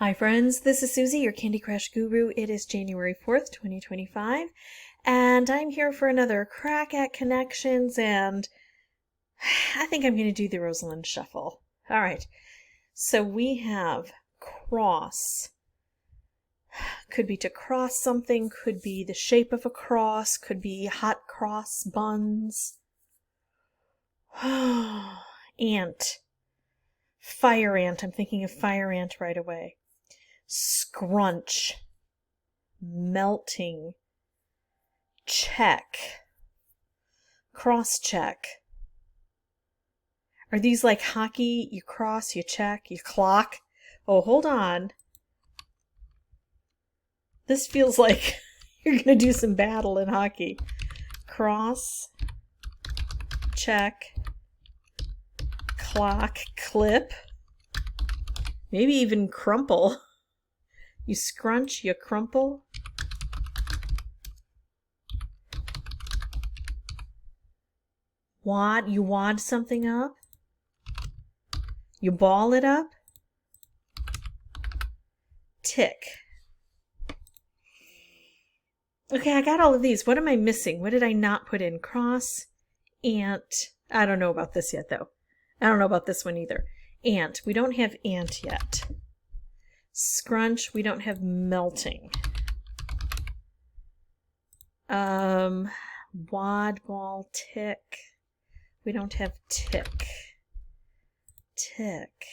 Hi friends, this is Suzy, your Candy Crush guru. It is January 4th, 2025, and I'm here for another crack at connections, and I think I'm going to do the Rosalind Shuffle. All right, so we have cross. Could be to cross something, could be the shape of a cross, could be hot cross buns. Ant. Fire ant. I'm thinking of fire ant right away. Scrunch. Melting. Check. Cross check. Are these like hockey? You cross, you check, you clock? Oh, hold on. This feels like you're going to do some battle in hockey. Cross. Check. Clock. Clip. Maybe even crumple. You scrunch, you crumple. Wad, you wad something up. You ball it up. Tick. Okay, I got all of these. What am I missing? What did I not put in? Cross, ant. I don't know about this yet, though. I don't know about this one either. Ant. We don't have ant yet. Scrunch. We don't have melting. Wad, ball, tick. We don't have tick. Tick.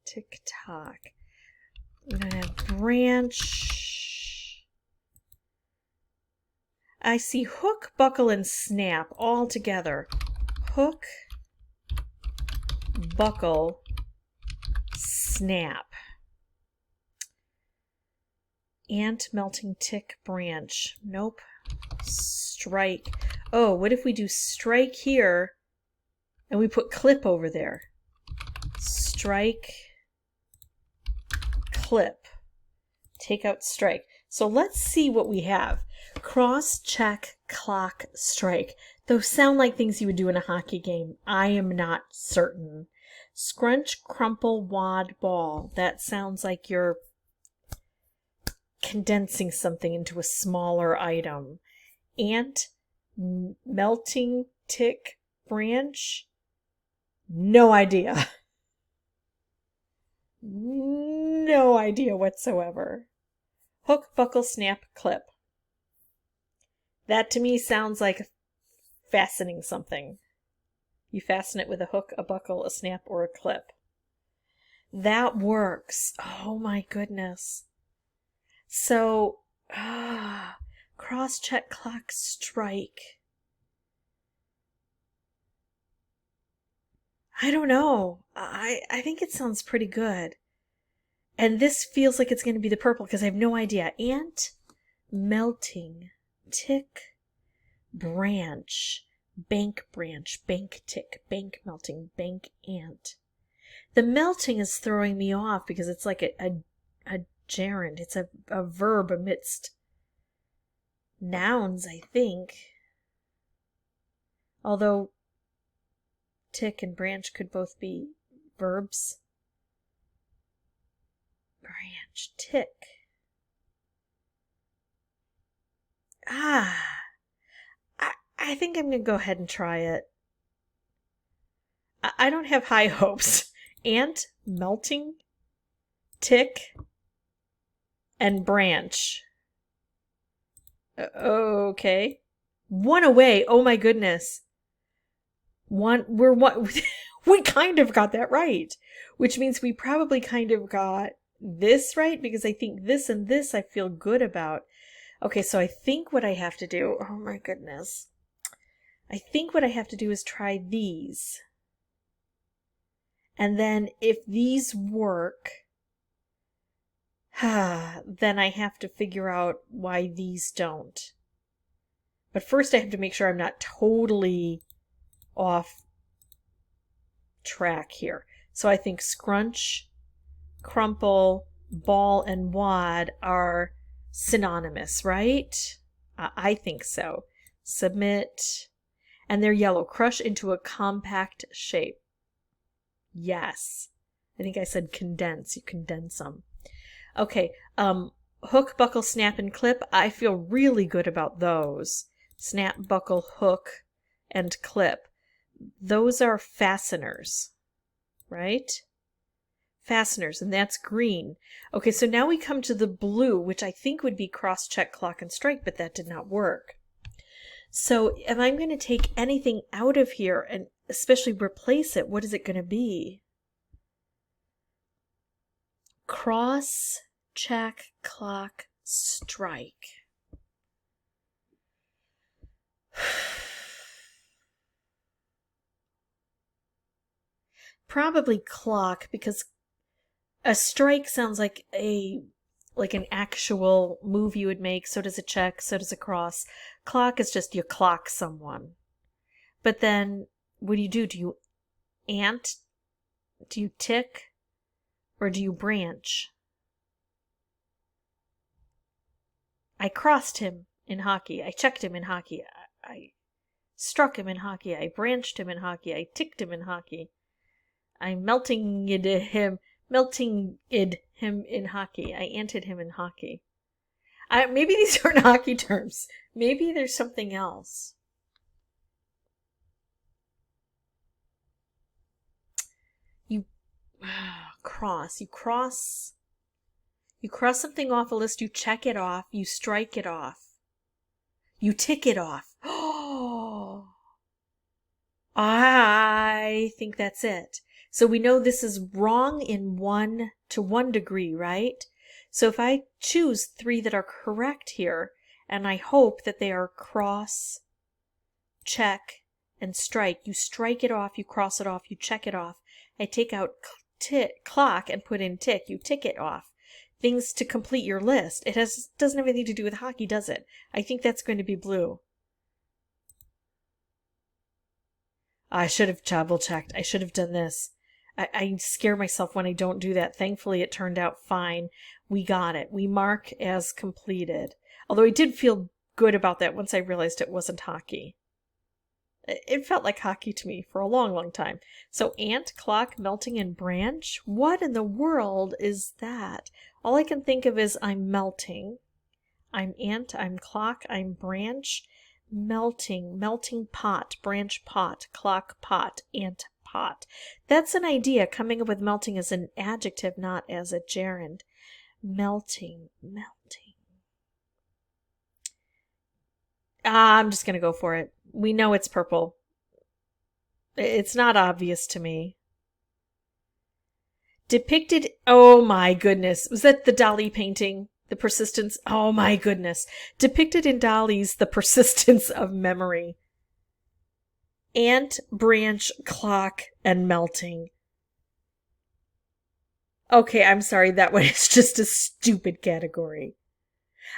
Tick tock. We don't have branch. I see hook, buckle, and snap all together. Hook, buckle, snap. Ant, melting, tick, branch. Nope. Strike. Oh, what if we do strike here and we put clip over there? Strike, clip. Take out strike. So let's see what we have. Cross, check, clock, strike. Those sound like things you would do in a hockey game. I am not certain. Scrunch, crumple, wad, ball. That sounds like you're condensing something into a smaller item. Ant, melting, tick, branch. No idea. No idea whatsoever. Hook, buckle, snap, clip. That to me sounds like fastening something. You fasten it with a hook, a buckle, a snap, or a clip. That works. Oh my goodness. So, cross, check, clock, strike. I don't know. I think it sounds pretty good. And this feels like it's going to be the purple because I have no idea. Ant, melting, tick, branch, bank, tick, bank, melting, bank, ant. The melting is throwing me off because it's like a gerund. It's a verb amidst nouns, I think. Although tick and branch could both be verbs. Branch, tick. I think I'm going to go ahead and try it. I don't have high hopes. Ant, melting, tick, and branch. Okay. One away. Oh my goodness. We're one. We kind of got that right, which means we probably kind of got this right because I think this and this I feel good about. Okay, so I think what I have to do, oh my goodness. I think what I have to do is try these. And then if these work, then I have to figure out why these don't. But first I have to make sure I'm not totally off track here. So I think scrunch, crumple, ball, and wad are synonymous, right? I think so. Submit. And they're yellow. Crush into a compact shape. Yes. I think I said condense. You condense them. Okay, hook, buckle, snap, and clip. I feel really good about those. Snap, buckle, hook, and clip. Those are fasteners, right? Fasteners, and that's green. Okay, so now we come to the blue, which I think would be cross, check, clock, and strike, but that did not work. So if I'm going to take anything out of here and especially replace it, what is it going to be? Cross, check, clock, strike. Probably clock, because a strike sounds like an actual move you would make. So does a check, so does a cross. Clock is just you clock someone. But then what do? Do you ant? Do you tick? Or do you branch? I crossed him in hockey. I checked him in hockey. I struck him in hockey. I branched him in hockey. I ticked him in hockey. I meltinged him in hockey. I anted him in hockey. Maybe these aren't hockey terms. Maybe there's something else. You cross. You cross something off a list. You check it off. You strike it off. You tick it off. Oh, I think that's it. So we know this is wrong in 1 to 1 degree, right? So if I choose 3 that are correct here, and I hope that they are cross, check, and strike. You strike it off, you cross it off, you check it off. I take out clock and put in tick. You tick it off. Things to complete your list. It doesn't have anything to do with hockey, does it? I think that's going to be blue. I should have double checked. I should have done this. I scare myself when I don't do that. Thankfully, it turned out fine. We got it. We mark as completed. Although I did feel good about that once I realized it wasn't hockey. It felt like hockey to me for a long, long time. So ant, clock, melting, and branch? What in the world is that? All I can think of is I'm melting. I'm ant, I'm clock, I'm branch. Melting pot, branch pot, clock pot, ant pot. That's an idea. Coming up with melting as an adjective, not as a gerund. Melting. I'm just going to go for it. We know it's purple. It's not obvious to me. Depicted, oh my goodness. Was that the Dali painting? The persistence, oh my goodness. Depicted in Dali's The Persistence of Memory. Ant, branch, clock, and melting. Okay, I'm sorry, that one is just a stupid category.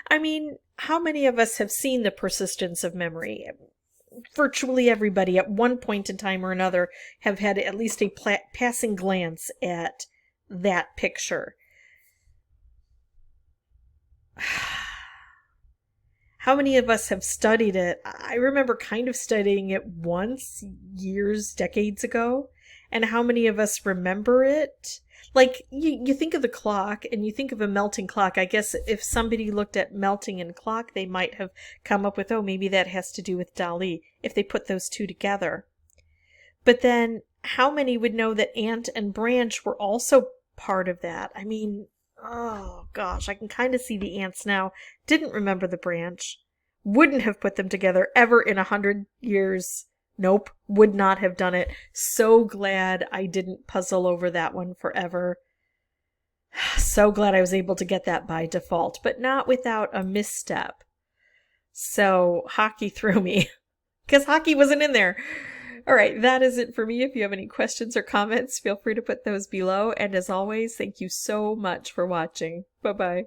I mean, how many of us have seen The Persistence of Memory? Virtually everybody at one point in time or another have had at least a passing glance at that picture. How many of us have studied it? I remember kind of studying it once, years, decades ago. And how many of us remember it? Like, you think of the clock and you think of a melting clock. I guess if somebody looked at melting and clock, they might have come up with, oh, maybe that has to do with Dali, if they put those two together. But then how many would know that ant and branch were also part of that? I mean, oh gosh, I can kind of see the ants now. Didn't remember the branch. Wouldn't have put them together ever in 100 years. Nope, would not have done it. So glad I didn't puzzle over that one forever. So glad I was able to get that by default, but not without a misstep. So hockey threw me, because hockey wasn't in there. All right, that is it for me. If you have any questions or comments, feel free to put those below. And as always, thank you so much for watching. Bye-bye.